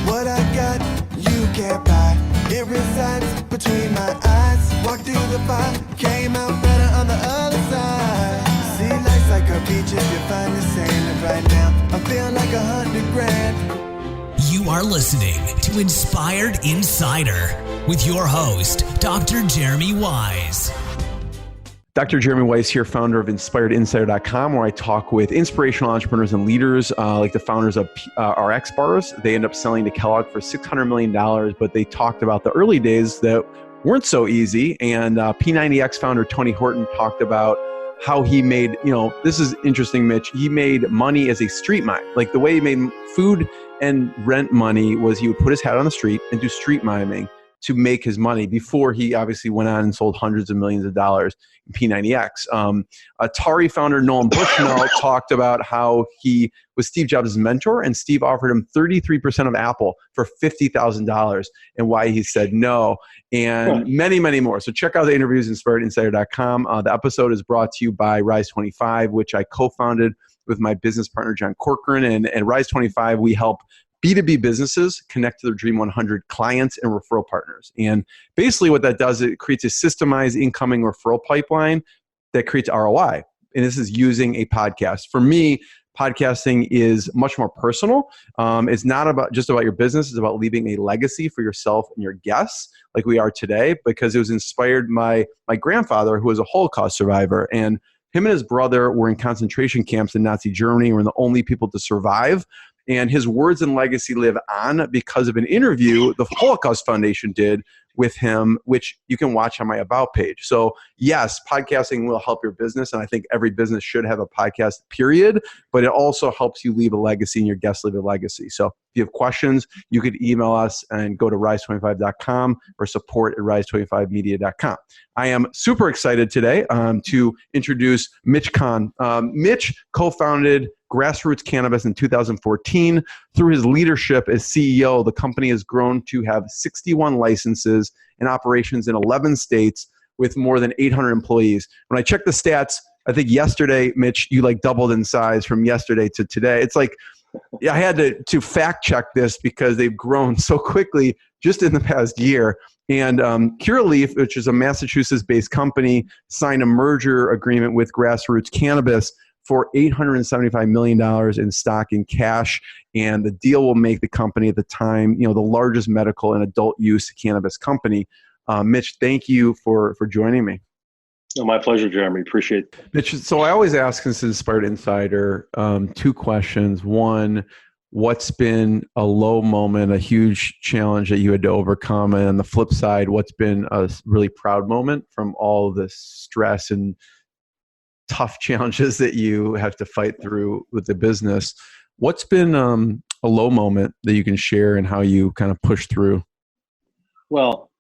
What I got, you can't buy. It resides between my eyes. Walked through the fire, came out better on the other side. See, life's like a beach if you find the sand. Right now, I feel like 100 grand. You are listening to Inspired Insider with your host, Dr. Jeremy Wise. Dr. Jeremy Weiss here, founder of InspiredInsider.com, where I talk with inspirational entrepreneurs and leaders like the founders of RX bars. They end up selling to Kellogg for $600 million, but they talked about the early days that weren't so easy. And P90X founder Tony Horton talked about how he made, this is interesting, Mitch, he made money as a street mime. Like the way he made food and rent money was he would put his hat on the street and do street miming to make his money before he obviously went on and sold hundreds of millions of dollars in P90X. Atari founder Nolan Bushnell talked about how he was Steve Jobs' mentor, and Steve offered him 33% of Apple for $50,000 and why he said no, and many, many more. So check out the interviews, InspiredInsider.com. The episode is brought to you by Rise 25, which I co-founded with my business partner, John Corcoran. And at Rise 25, we help B2B businesses connect to their Dream 100 clients and referral partners. And basically what that does, it creates a systemized incoming referral pipeline that creates ROI. And this is using a podcast. For me, podcasting is much more personal. It's not about just about your business. It's about leaving a legacy for yourself and your guests like we are today, because it was inspired by my grandfather, who was a Holocaust survivor. And him and his brother were in concentration camps in Nazi Germany and were the only people to survive. And his words and legacy live on because of an interview the Holocaust Foundation did with him, which you can watch on my About page. So yes, podcasting will help your business. And I think every business should have a podcast, period. But it also helps you leave a legacy and your guests leave a legacy. So if you have questions, you could email us and go to rise25.com or support@rise25media.com. I am super excited today to introduce Mitch Kahn. Mitch co-founded Grassroots Cannabis in 2014. Through his leadership as CEO, the company has grown to have 61 licenses and operations in 11 states with more than 800 employees. When I checked the stats, I think yesterday, Mitch, you doubled in size from yesterday to today. It's like, I had to fact check this because they've grown so quickly just in the past year. And Curaleaf, which is a Massachusetts-based company, signed a merger agreement with Grassroots Cannabis for $875 million in stock and cash. And the deal will make the company at the time, the largest medical and adult use cannabis company. Mitch, thank you for joining me. Oh, my pleasure, Jeremy. Appreciate it. Mitch, so I always ask this Inspired Insider, two questions. One, what's been a low moment, a huge challenge that you had to overcome? And on the flip side, what's been a really proud moment from all the stress and tough challenges that you have to fight through with the business? What's been a low moment that you can share and how you kind of push through? Well,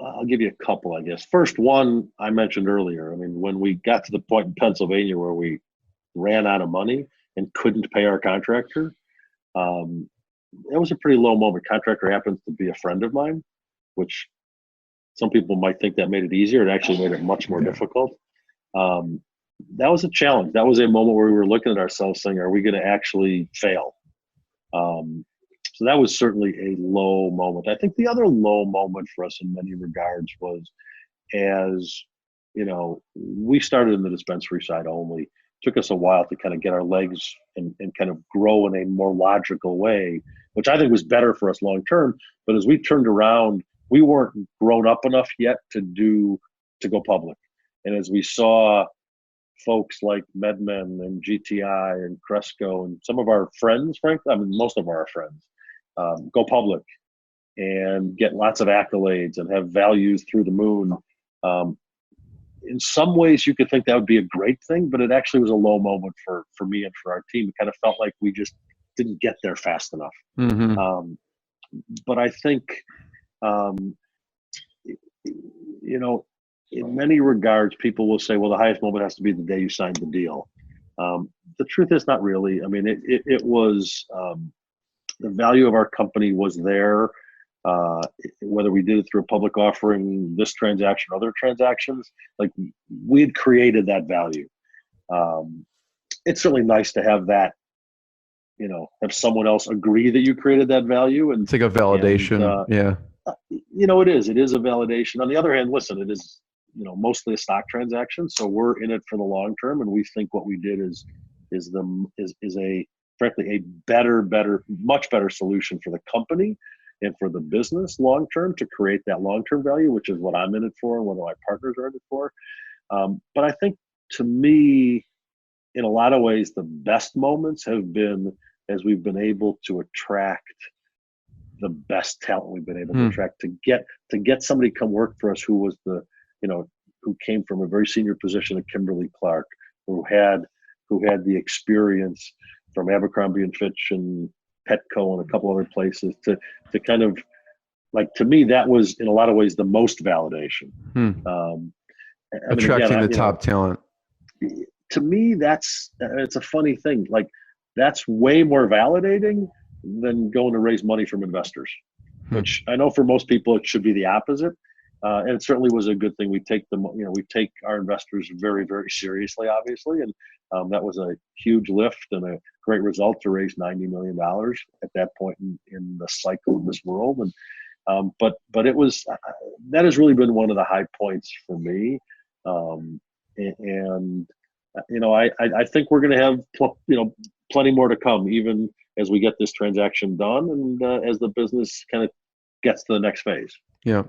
I'll give you a couple, I guess. First one, I mentioned earlier. I mean, when we got to the point in Pennsylvania where we ran out of money and couldn't pay our contractor, it was a pretty low moment. Contractor happens to be a friend of mine, which some people might think that made it easier. It actually made it much more difficult. That was a challenge. That was a moment where we were looking at ourselves saying, are we going to actually fail? So that was certainly a low moment. I think the other low moment for us in many regards was, as we started in the dispensary side only. It took us a while to kind of get our legs and kind of grow in a more logical way, which I think was better for us long term. But as we turned around, we weren't grown up enough yet to go public. And as we saw folks like MedMen and GTI and Cresco and some of our friends, frankly, I mean, most of our friends, go public and get lots of accolades and have values through the moon. In some ways, you could think that would be a great thing, but it actually was a low moment for me and for our team. It kind of felt like we just didn't get there fast enough. Mm-hmm. But I think, in many regards, people will say, well, the highest moment has to be the day you signed the deal. The truth is not really. I mean, it was the value of our company was there, whether we did it through a public offering, this transaction, other transactions, like we had created that value. It's certainly nice to have that have someone else agree that you created that value. And it's like a validation. Yeah. It is a validation. On the other hand, listen, it is, mostly a stock transaction. So we're in it for the long term. And we think what we did is frankly, a much better solution for the company and for the business long term, to create that long term value, which is what I'm in it for and what my partners are in it for. But I think, to me, in a lot of ways, the best moments have been as we've been able to attract the best talent we've been able to attract, to get somebody to come work for us who was who came from a very senior position at Kimberly-Clark, who had the experience from Abercrombie and Fitch and Petco and a couple other places, to kind of, like, to me, that was in a lot of ways the most validation. Attracting the top talent. To me, it's a funny thing. Like, that's way more validating than going to raise money from investors, which I know for most people it should be the opposite. And it certainly was a good thing. We take our investors very, very seriously, obviously, and that was a huge lift and a great result to raise $90 million at that point in the cycle of this world. And but it was that has really been one of the high points for me. I think we're going to have plenty more to come, even as we get this transaction done and as the business kind of gets to the next phase. Yeah.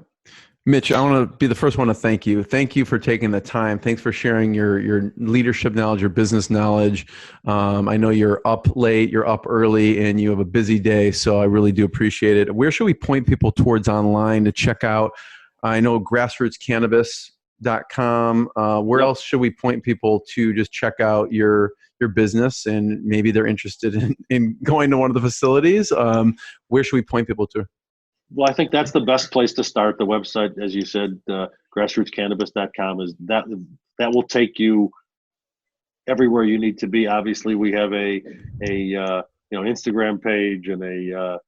Mitch, I want to be the first one to thank you. Thank you for taking the time. Thanks for sharing your leadership knowledge, your business knowledge. I know you're up late, you're up early, and you have a busy day, so I really do appreciate it. Where should we point people towards online to check out? I know grassrootscannabis.com. Where else should we point people to just check out your business, and maybe they're interested in going to one of the facilities? Where should we point people to? Well, I think that's the best place to start. The website, as you said, grassrootscannabis.com, is that will take you everywhere you need to be. Obviously, we have a Instagram page and a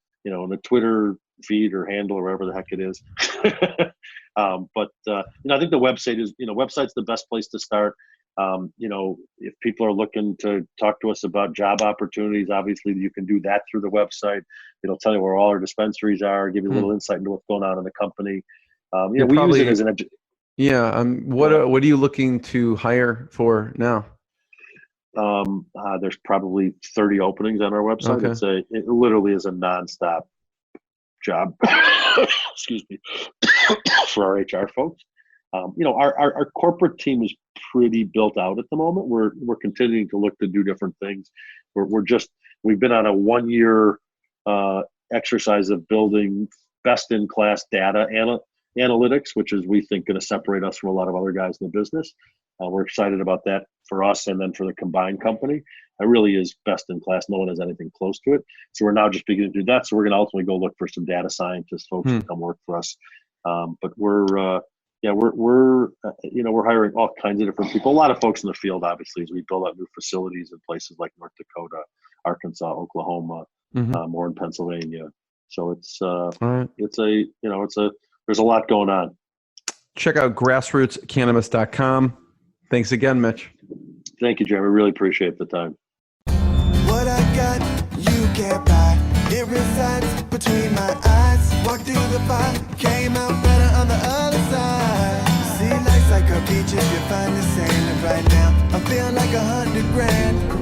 Twitter feed or handle or whatever the heck it is. But I think the website's the best place to start. If people are looking to talk to us about job opportunities, obviously you can do that through the website. It'll tell you where all our dispensaries are, give you a little insight into what's going on in the company. We use it as an what are you looking to hire for now? There's probably 30 openings on our website. Okay. It literally is a nonstop job. Excuse me. For our HR folks. Our corporate team is pretty built out at the moment. We're continuing to look to do different things. We've been on a 1-year exercise of building best-in-class data analytics, which is, we think, going to separate us from a lot of other guys in the business. We're excited about that for us and then for the combined company. It really is best in class. No one has anything close to it. So we're now just beginning to do that. So we're going to ultimately go look for some data scientists, folks to come work for us. But we're hiring all kinds of different people. A lot of folks in the field, obviously, as we build out new facilities in places like North Dakota, Arkansas, Oklahoma, more in Pennsylvania. So there's a lot going on. Check out grassrootscannabis.com. Thanks again, Mitch. Thank you, Jeremy. Really appreciate the time. What I got, you can't buy. It resides between my eyes. Walked through the fire, came out better on the other side. See, life's like a beach if you find the sand. And right now, I'm feeling like $100 grand.